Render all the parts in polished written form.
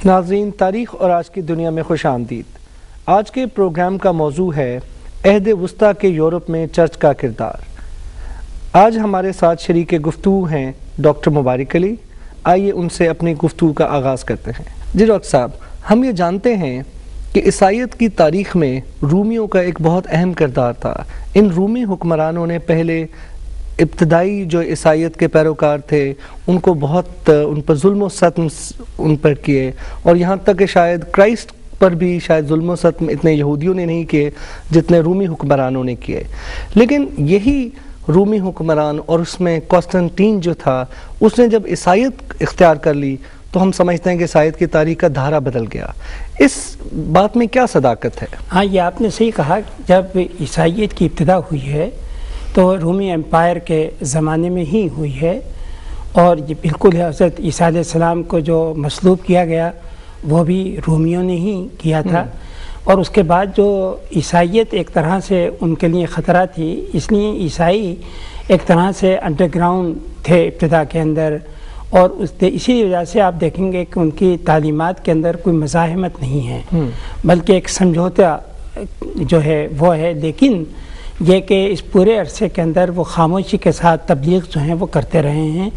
ناظرین، تاریخ اور آج کی دنیا میں خوش آمدید۔ آج کے پروگرام کا موضوع ہے عہد وسطیٰ کے یورپ میں چرچ کا کردار۔ آج ہمارے ساتھ شریک گفتگو ہیں ڈاکٹر مبارک علی۔ آئیے ان سے اپنی گفتگو کا آغاز کرتے ہیں۔ جی ڈاکٹر صاحب، ہم یہ جانتے ہیں کہ عیسائیت کی تاریخ میں رومیوں کا ایک بہت اہم کردار تھا۔ ان رومی حکمرانوں نے پہلے ابتدائی جو عیسائیت کے پیروکار تھے ان کو بہت ان پر ظلم و ستم ان پر کیے، اور یہاں تک کہ شاید کرائسٹ پر بھی شاید ظلم و ستم اتنے یہودیوں نے نہیں کیے جتنے رومی حکمرانوں نے کیے۔ لیکن یہی رومی حکمران اور اس میں قسطنطین جو تھا، اس نے جب عیسائیت اختیار کر لی تو ہم سمجھتے ہیں کہ عیسائیت کی تاریخ کا دھارا بدل گیا۔ اس بات میں کیا صداقت ہے؟ ہاں، یہ آپ نے صحیح کہا۔ جب عیسائیت کی ابتدا ہوئی ہے تو رومی امپائر کے زمانے میں ہی ہوئی ہے، اور یہ بالکل حضرت عیسیٰ علیہ السلام کو جو مصلوب کیا گیا وہ بھی رومیوں نے ہی کیا تھا۔ اور اس کے بعد جو عیسائیت ایک طرح سے ان کے لیے خطرہ تھی، اس لیے عیسائی ایک طرح سے انڈر گراؤنڈ تھے ابتدا کے اندر، اور اسی وجہ سے آپ دیکھیں گے کہ ان کی تعلیمات کے اندر کوئی مزاحمت نہیں ہے، بلکہ ایک سمجھوتا جو ہے وہ ہے۔ لیکن یہ کہ اس پورے عرصے کے اندر وہ خاموشی کے ساتھ تبلیغ جو ہیں وہ کرتے رہے ہیں،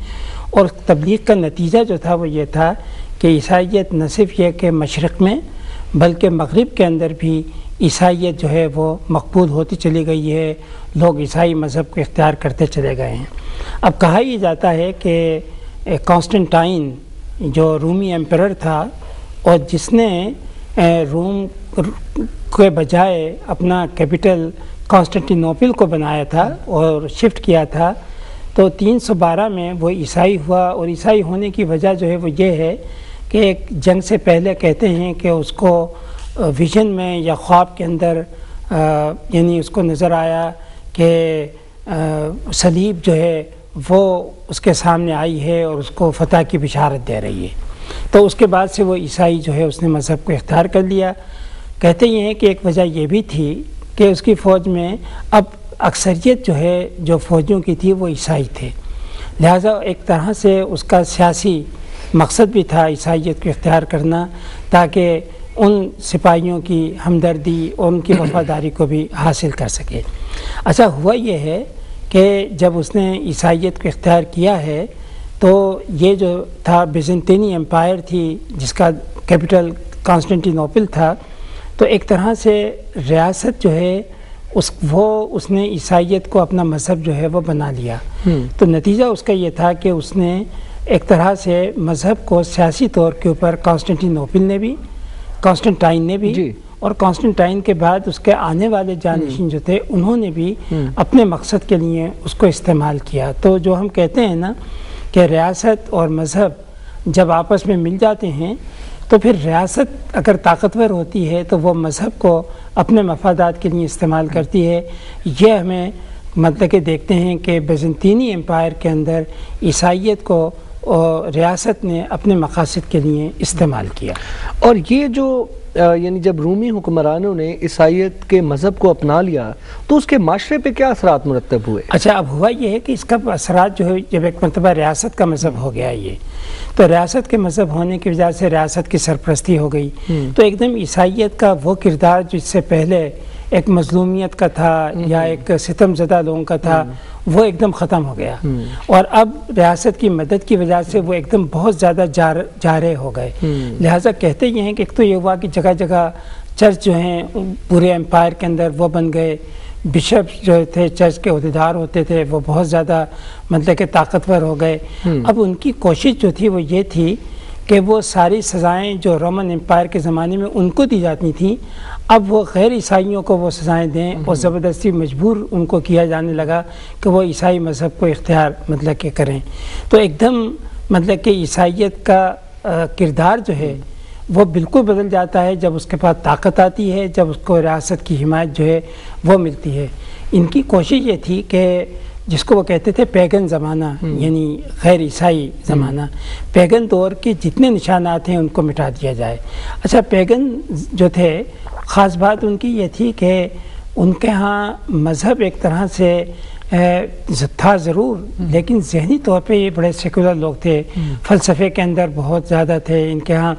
اور تبلیغ کا نتیجہ جو تھا وہ یہ تھا کہ عیسائیت نہ صرف یہ کہ مشرق میں بلکہ مغرب کے اندر بھی عیسائیت جو ہے وہ مقبول ہوتی چلی گئی ہے، لوگ عیسائی مذہب کو اختیار کرتے چلے گئے ہیں۔ اب کہا یہ جاتا ہے کہ قسطنطین جو رومی ایمپرر تھا، اور جس نے روم کے بجائے اپنا کیپٹل قسطنطین نوپل کو بنایا تھا اور شفٹ کیا تھا، تو 312 میں وہ عیسائی ہوا۔ اور عیسائی ہونے کی وجہ جو ہے وہ یہ ہے کہ ایک جنگ سے پہلے کہتے ہیں کہ اس کو ویژن میں یا خواب کے اندر یعنی اس کو نظر آیا کہ صلیب جو ہے وہ اس کے سامنے آئی ہے اور اس کو فتح کی بشارت دے رہی ہے۔ تو اس کے بعد سے وہ عیسائی جو ہے اس نے مذہب کو اختیار کر لیا۔ کہتے یہ ہیں کہ ایک وجہ یہ بھی تھی کہ اس کی فوج میں اب اکثریت جو ہے جو فوجیوں کی تھی وہ عیسائی تھے، لہٰذا ایک طرح سے اس کا سیاسی مقصد بھی تھا عیسائیت کو اختیار کرنا، تاکہ ان سپاہیوں کی ہمدردی اور ان کی وفاداری کو بھی حاصل کر سکے۔ اچھا، ہوا یہ ہے کہ جب اس نے عیسائیت کو اختیار کیا ہے تو یہ جو تھا بیزنطینی ایمپائر تھی جس کا کیپٹل قسطنطین نوپل تھا، تو ایک طرح سے ریاست جو ہے اس نے عیسائیت کو اپنا مذہب جو ہے وہ بنا لیا۔ تو نتیجہ اس کا یہ تھا کہ اس نے ایک طرح سے مذہب کو سیاسی طور کے اوپر قسطنطین نوپل نے بھی، قسطنطین نے بھی، اور قسطنطین کے بعد اس کے آنے والے جانشین جو تھے انہوں نے بھی اپنے مقصد کے لیے اس کو استعمال کیا۔ تو جو ہم کہتے ہیں نا کہ ریاست اور مذہب جب آپس میں مل جاتے ہیں تو پھر ریاست اگر طاقتور ہوتی ہے تو وہ مذہب کو اپنے مفادات کے لیے استعمال کرتی ہے۔ یہ ہمیں مطلب کہ دیکھتے ہیں کہ بیزنطینی امپائر کے اندر عیسائیت کو ریاست نے اپنے مقاصد کے لیے استعمال کیا۔ اور یہ جو یعنی جب رومی حکمرانوں نے عیسائیت کے مذہب کو اپنا لیا تو اس کے معاشرے پہ کیا اثرات مرتب ہوئے؟ اچھا، اب ہوا یہ ہے کہ اس کا اثرات جو ہے جب ایک مرتبہ ریاست کا مذہب ہو گیا یہ، تو ریاست کے مذہب ہونے کی وجہ سے ریاست کی سرپرستی ہو گئی، تو ایک دم عیسائیت کا وہ کردار جو اس سے پہلے ایک مظلومیت کا تھا یا ایک ستم زدہ لوگوں کا تھا وہ ایک دم ختم ہو گیا، اور اب ریاست کی مدد کی وجہ سے وہ ایک دم بہت زیادہ جارے ہو گئے۔ لہٰذا کہتے یہ ہیں کہ ایک تو یہ ہوا کہ جگہ جگہ چرچ جو ہیں پورے امپائر کے اندر وہ بن گئے، بشپ جو تھے چرچ کے عہدیدار ہوتے تھے وہ بہت زیادہ مطلب کہ طاقتور ہو گئے۔ اب ان کی کوشش جو تھی وہ یہ تھی کہ وہ ساری سزائیں جو رومن امپائر کے زمانے میں ان کو دی جاتی تھیں اب وہ غیر عیسائیوں کو وہ سزائیں دیں، اور زبردستی مجبور ان کو کیا جانے لگا کہ وہ عیسائی مذہب کو اختیار مطلب کہ کریں۔ تو ایک دم مطلب کہ عیسائیت کا کردار جو ہے وہ بالکل بدل جاتا ہے جب اس کے پاس طاقت آتی ہے، جب اس کو ریاست کی حمایت جو ہے وہ ملتی ہے۔ ان کی کوشش یہ تھی کہ جس کو وہ کہتے تھے پیگن زمانہ، یعنی غیر عیسائی زمانہ، پیگن دور کے جتنے نشانات ہیں ان کو مٹا دیا جائے۔ اچھا، پیگن جو تھے خاص بات ان کی یہ تھی کہ ان کے ہاں مذہب ایک طرح سے تھا ضرور، لیکن ذہنی طور پہ یہ بڑے سیکولر لوگ تھے، فلسفے کے اندر بہت زیادہ تھے۔ ان کے ہاں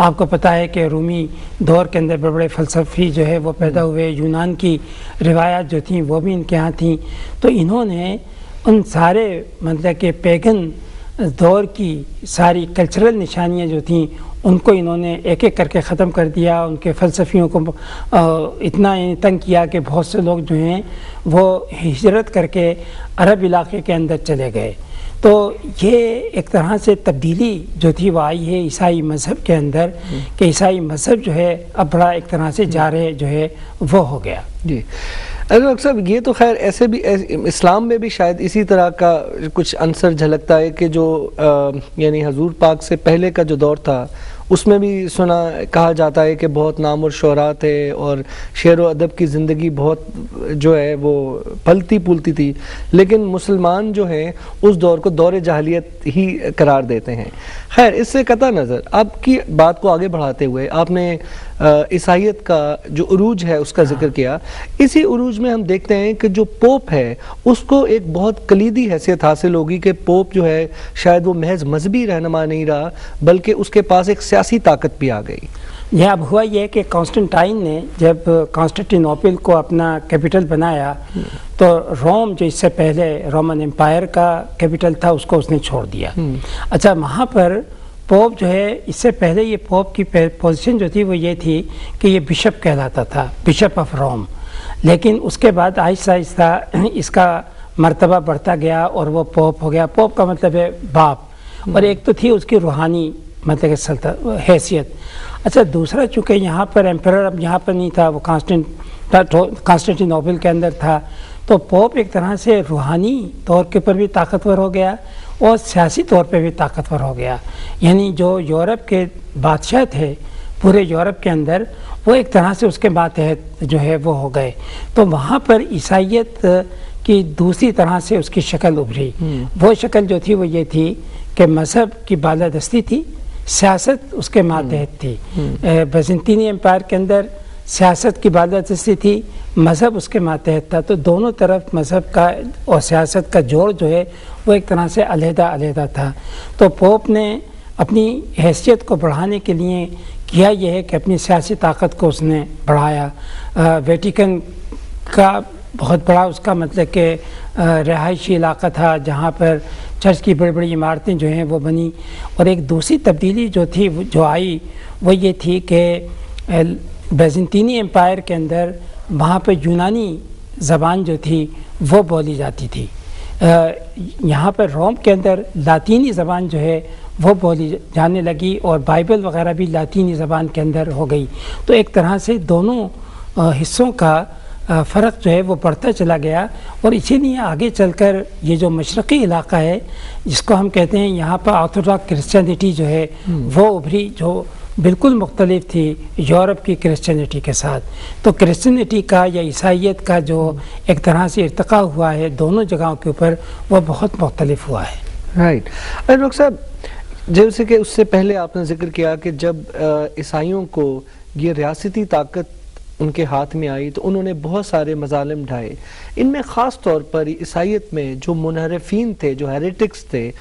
آپ کو پتہ ہے کہ رومی دور کے اندر بڑے بڑے فلسفی جو ہے وہ پیدا ہوئے، یونان کی روایات جو تھیں وہ بھی ان کے ہاں تھیں. تو انہوں نے ان سارے مطلب کہ پیگن دور کی ساری کلچرل نشانیاں جو تھیں ان کو انہوں نے ایک ایک کر کے ختم کر دیا. ان کے فلسفیوں کو اتنا تنگ کیا کہ بہت سے لوگ جو ہیں وہ ہجرت کر کے عرب علاقے کے اندر چلے گئے. تو یہ ایک طرح سے تبدیلی جو تھی وہ آئی ہے عیسائی مذہب کے اندر کہ عیسائی مذہب جو ہے اب بڑا ایک طرح سے جارح جو ہے وہ ہو گیا. جی ڈاکٹر صاحب، یہ تو خیر ایسے بھی اسلام میں بھی شاید اسی طرح کا کچھ عنصر جھلکتا ہے کہ جو یعنی حضور پاک سے پہلے کا جو دور تھا اس میں بھی کہا جاتا ہے کہ بہت نام اور شہرات تھے اور شعر و ادب کی زندگی بہت جو ہے وہ پھلتی پھولتی تھی، لیکن مسلمان جو ہیں اس دور کو دور جاہلیت ہی قرار دیتے ہیں. خیر، اس سے قطع نظر آپ کی بات کو آگے بڑھاتے ہوئے آپ نے عیسائیت کا جو عروج ہے اس کا ذکر کیا. اسی عروج میں ہم دیکھتے ہیں کہ جو پوپ ہے اس کو ایک بہت کلیدی حیثیت حاصل ہوگی کہ پوپ جو ہے شاید وہ محض مذہبی رہنما نہیں رہا بلکہ اس کے پاس ایک سیاسی طاقت بھی آ گئی. یہ اب ہوا یہ کہ کانسٹنٹائن نے جب کانسٹنٹینوپل کو اپنا کیپٹل بنایا تو روم جو اس سے پہلے رومن امپائر کا کیپٹل تھا اس کو اس نے چھوڑ دیا. اچھا، وہاں پر پوپ جو ہے اس سے پہلے یہ پوپ کی پوزیشن جو تھی وہ یہ تھی کہ یہ بشپ کہلاتا تھا، بشپ آف روم. لیکن اس کے بعد آہستہ آہستہ اس کا مرتبہ بڑھتا گیا اور وہ پوپ ہو گیا. پوپ کا مطلب ہے باپ، اور ایک تو تھی اس کی روحانی مطلب حیثیت. اچھا، دوسرا چونکہ یہاں پر ایمپرر اب یہاں پر نہیں تھا، وہ کانسٹنٹینوپل کے اندر تھا، تو پوپ ایک طرح سے روحانی طور کے پر بھی طاقتور ہو گیا اور سیاسی طور پہ بھی طاقتور ہو گیا. یعنی جو یورپ کے بادشاہ تھے پورے یورپ کے اندر وہ ایک طرح سے اس کے ماتحت جو ہے وہ ہو گئے. تو وہاں پر عیسائیت کی دوسری طرح سے اس کی شکل ابھری. وہ شکل جو تھی وہ یہ تھی کہ مذہب کی بالادستی تھی، سیاست اس کے ماتحت تھی. بیزنطینی امپائر کے اندر سیاست کی بالادستی تھی، مذہب اس کے ماتحت تھا. تو دونوں طرف مذہب کا اور سیاست کا جوڑ جو ہے وہ ایک طرح سے علیحدہ علیحدہ تھا. تو پوپ نے اپنی حیثیت کو بڑھانے کے لیے کیا یہ ہے کہ اپنی سیاسی طاقت کو اس نے بڑھایا. ویٹیکن کا بہت بڑا اس کا مطلب کہ رہائشی علاقہ تھا جہاں پر چرچ کی بڑی بڑی عمارتیں جو ہیں وہ بنی. اور ایک دوسری تبدیلی جو تھی جو آئی وہ یہ تھی کہ بیزنطینی امپائر کے اندر وہاں پہ یونانی زبان جو تھی وہ بولی جاتی تھی. یہاں پر روم کے اندر لاطینی زبان جو ہے وہ بولی جانے لگی اور بائبل وغیرہ بھی لاطینی زبان کے اندر ہو گئی. تو ایک طرح سے دونوں حصوں کا فرق جو ہے وہ بڑھتا چلا گیا. اور اسی لیے آگے چل کر یہ جو مشرقی علاقہ ہے جس کو ہم کہتے ہیں یہاں پر آرتھوڈاکس کرسچینٹی جو ہے وہ ابھری، جو بالکل مختلف تھی یورپ کی کرسچینٹی کے ساتھ. تو کرسچینٹی کا یا عیسائیت کا جو ایک طرح سے ارتقاء ہوا ہے دونوں جگہوں کے اوپر وہ بہت مختلف ہوا ہے. رائٹ. ڈاکٹر صاحب، جیسے کہ اس سے پہلے آپ نے ذکر کیا کہ جب عیسائیوں کو یہ ریاستی طاقت ان کے ہاتھ میں آئی تو انہوں نے بہت سارے مظالم ڈھائے. ان میں خاص طور پر عیسائیت میں جو منحرفین تھے، جو ہیریٹکس تھے،